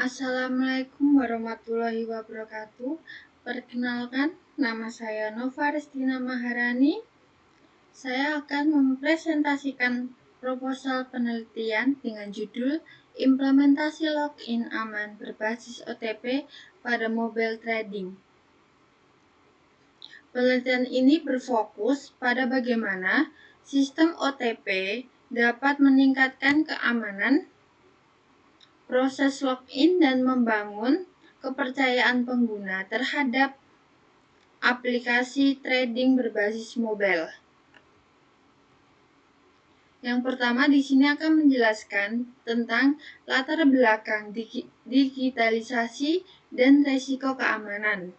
Assalamualaikum warahmatullahi wabarakatuh. Perkenalkan, nama saya Nova Restina Maharani. Saya akan mempresentasikan proposal penelitian dengan judul Implementasi Login Aman Berbasis OTP pada Mobile Trading. Penelitian ini berfokus pada bagaimana sistem OTP dapat meningkatkan keamanan proses login dan membangun kepercayaan pengguna terhadap aplikasi trading berbasis mobile. Yang pertama di sini akan menjelaskan tentang latar belakang digitalisasi dan risiko keamanan.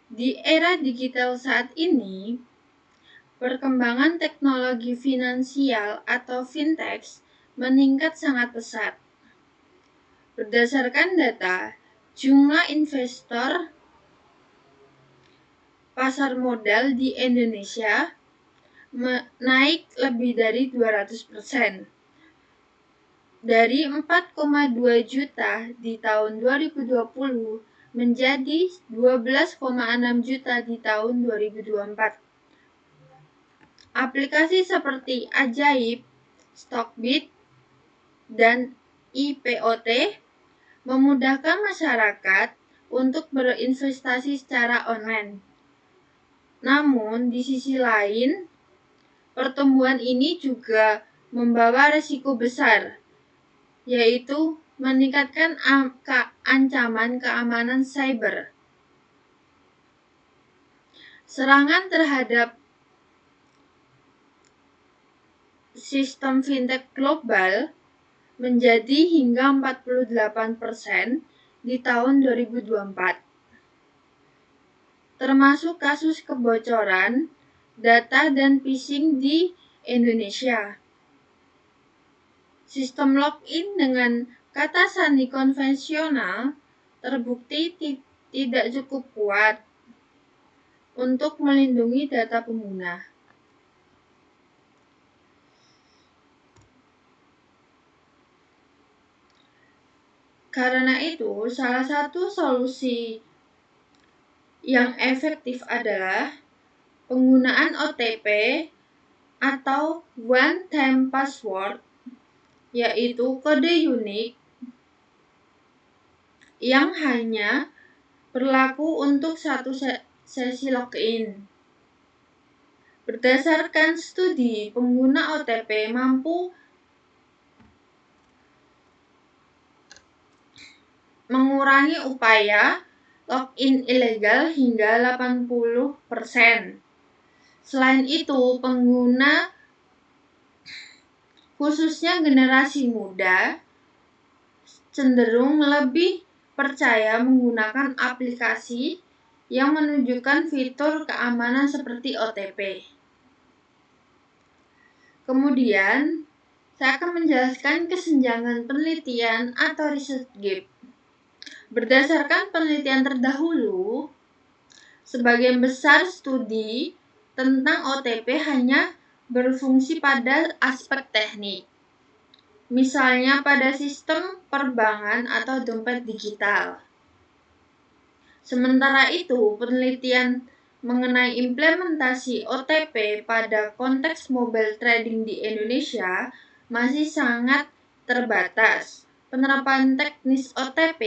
Di era digital saat ini, perkembangan teknologi finansial atau fintech meningkat sangat pesat. Berdasarkan data, jumlah investor pasar modal di Indonesia naik lebih dari 200%. Dari 4,2 juta di tahun 2020 menjadi 12,6 juta di tahun 2024. Aplikasi seperti Ajaib, Stockbit, dan IPOT memudahkan masyarakat untuk berinvestasi secara online. Namun, di sisi lain, pertumbuhan ini juga membawa risiko besar, yaitu meningkatkan ancaman keamanan cyber. Serangan terhadap sistem fintech global menjadi hingga 48% di tahun 2024. Termasuk kasus kebocoran data dan phishing di Indonesia. Sistem login dengan kata sandi konvensional terbukti tidak cukup kuat untuk melindungi data pengguna. Karena itu, salah satu solusi yang efektif adalah penggunaan OTP atau One Time Password, yaitu kode unik yang hanya berlaku untuk satu sesi login. Berdasarkan studi, pengguna OTP mampu mengurangi upaya login ilegal hingga 80%. Selain itu, pengguna khususnya generasi muda cenderung lebih percaya menggunakan aplikasi yang menunjukkan fitur keamanan seperti OTP. Kemudian, saya akan menjelaskan kesenjangan penelitian atau research gap. Berdasarkan penelitian terdahulu, sebagian besar studi tentang OTP hanya berfungsi pada aspek teknik, misalnya pada sistem perbankan atau dompet digital. Sementara itu, penelitian mengenai implementasi OTP pada konteks mobile trading di Indonesia masih sangat terbatas. Penerapan teknis OTP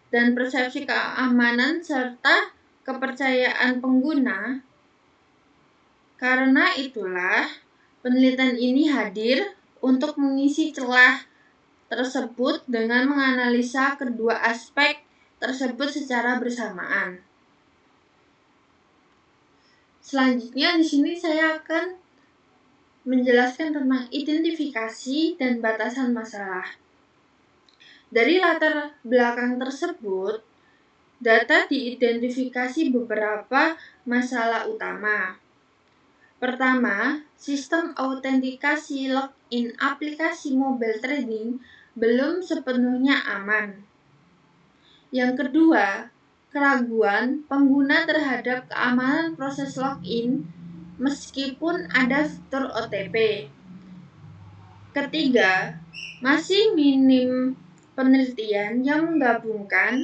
dan persepsi keamanan serta kepercayaan pengguna. Karena itulah, penelitian ini hadir untuk mengisi celah tersebut dengan menganalisa kedua aspek tersebut secara bersamaan. Selanjutnya di sini saya akan menjelaskan tentang identifikasi dan batasan masalah. Dari latar belakang tersebut, data diidentifikasi beberapa masalah utama. Pertama, sistem autentikasi login aplikasi mobile trading belum sepenuhnya aman. Yang kedua, keraguan pengguna terhadap keamanan proses login meskipun ada fitur OTP. Ketiga, masih minim penelitian yang menggabungkan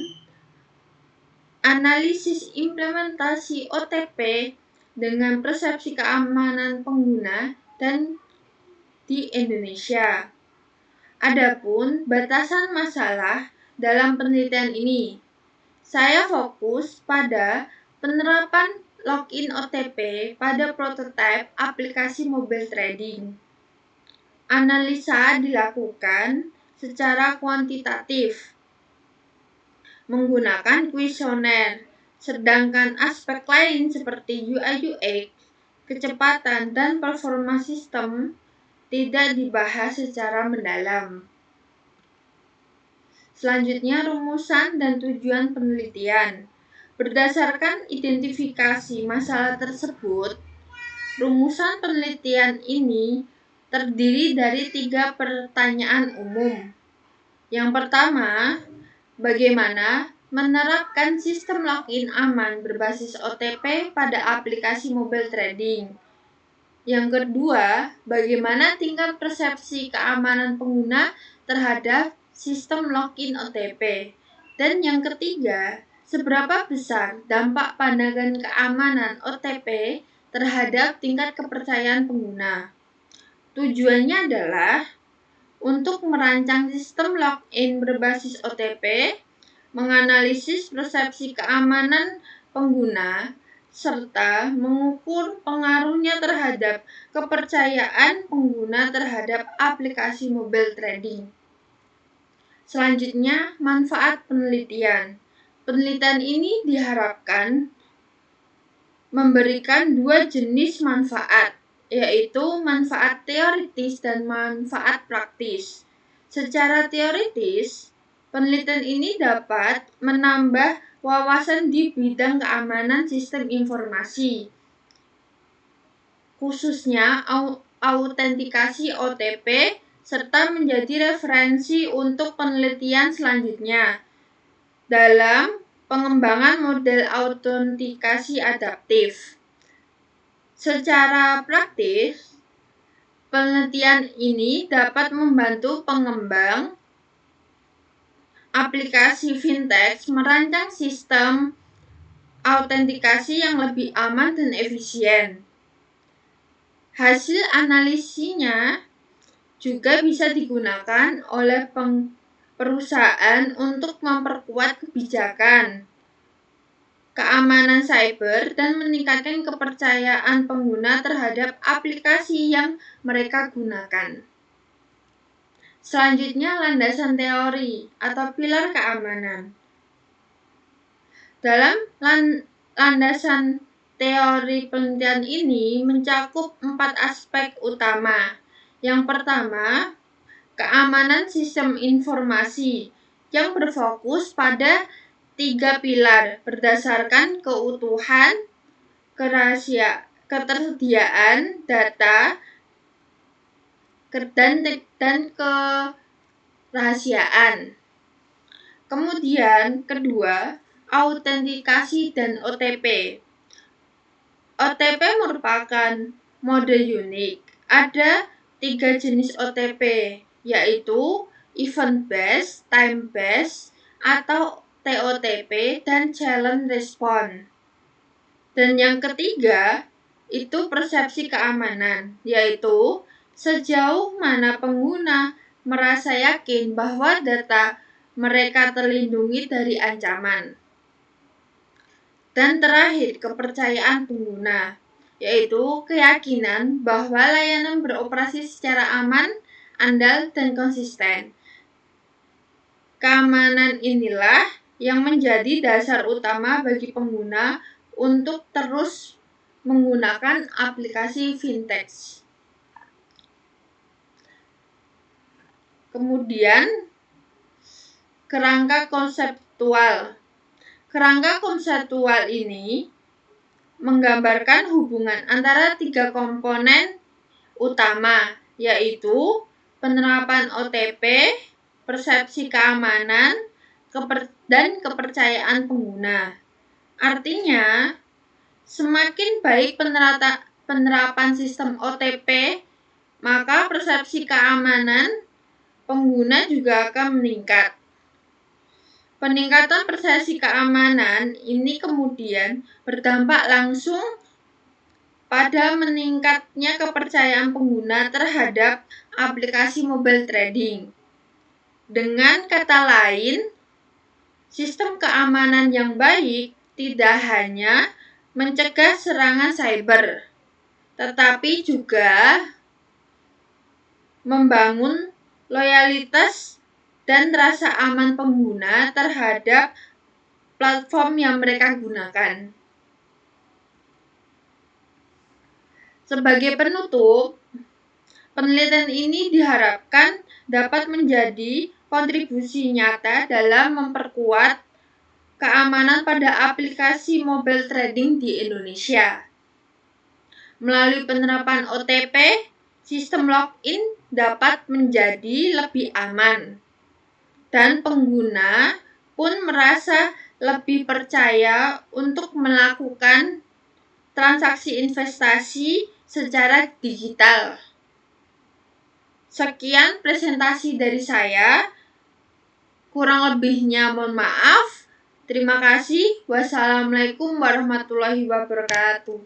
analisis implementasi OTP dengan persepsi keamanan pengguna dan di Indonesia. Adapun batasan masalah dalam penelitian ini, saya fokus pada penerapan login OTP pada prototipe aplikasi mobile trading. Analisa dilakukan secara kuantitatif menggunakan kuesioner, sedangkan aspek lain seperti UI/UX, kecepatan, dan performa sistem tidak dibahas secara mendalam. Selanjutnya, rumusan dan tujuan penelitian. Berdasarkan identifikasi masalah tersebut, rumusan penelitian ini terdiri dari 3 pertanyaan umum. Yang pertama, bagaimana menerapkan sistem login aman berbasis OTP pada aplikasi mobile trading. Yang kedua, bagaimana tingkat persepsi keamanan pengguna terhadap sistem login OTP. Dan yang ketiga, seberapa besar dampak pandangan keamanan OTP terhadap tingkat kepercayaan pengguna. Tujuannya adalah untuk merancang sistem login berbasis OTP, menganalisis persepsi keamanan pengguna, serta mengukur pengaruhnya terhadap kepercayaan pengguna terhadap aplikasi mobile trading. Selanjutnya, manfaat penelitian. Penelitian ini diharapkan memberikan 2 jenis manfaat, yaitu manfaat teoritis dan manfaat praktis. Secara teoritis, penelitian ini dapat menambah wawasan di bidang keamanan sistem informasi, khususnya autentikasi OTP, serta menjadi referensi untuk penelitian selanjutnya dalam pengembangan model autentikasi adaptif. Secara praktis, penelitian ini dapat membantu pengembang aplikasi fintech merancang sistem autentikasi yang lebih aman dan efisien. Hasil analisinya juga bisa digunakan oleh perusahaan untuk memperkuat kebijakan keamanan cyber dan meningkatkan kepercayaan pengguna terhadap aplikasi yang mereka gunakan. Selanjutnya, landasan teori atau pilar keamanan. Dalam landasan teori penelitian ini mencakup 4 aspek utama. Yang pertama, keamanan sistem informasi yang berfokus pada 3 pilar berdasarkan keutuhan, ketersediaan data, dan kerahasiaan. Kemudian kedua, autentikasi dan OTP. OTP merupakan mode unik. Ada 3 jenis OTP, yaitu event based, time based, atau TOTP, dan challenge response. Dan yang ketiga, itu persepsi keamanan, yaitu sejauh mana pengguna merasa yakin bahwa data mereka terlindungi dari ancaman. Dan terakhir, kepercayaan pengguna, yaitu keyakinan bahwa layanan beroperasi secara aman, andal, dan konsisten. Keamanan inilah yang menjadi dasar utama bagi pengguna untuk terus menggunakan aplikasi fintech. Kemudian, kerangka konseptual. Kerangka konseptual ini menggambarkan hubungan antara 3 komponen utama, yaitu penerapan OTP, persepsi keamanan, dan kepercayaan pengguna. Artinya, semakin baik penerapan sistem OTP, maka persepsi keamanan pengguna juga akan meningkat. Peningkatan persepsi keamanan ini kemudian berdampak langsung pada meningkatnya kepercayaan pengguna terhadap aplikasi mobile trading. Dengan kata lain, sistem keamanan yang baik tidak hanya mencegah serangan cyber, tetapi juga membangun loyalitas dan rasa aman pengguna terhadap platform yang mereka gunakan. Sebagai penutup, penelitian ini diharapkan dapat menjadi kontribusi nyata dalam memperkuat keamanan pada aplikasi mobile trading di Indonesia. Melalui penerapan OTP, sistem login dapat menjadi lebih aman, dan pengguna pun merasa lebih percaya untuk melakukan transaksi investasi secara digital. Sekian presentasi dari saya. Kurang lebihnya mohon maaf. Terima kasih. Wassalamualaikum warahmatullahi wabarakatuh.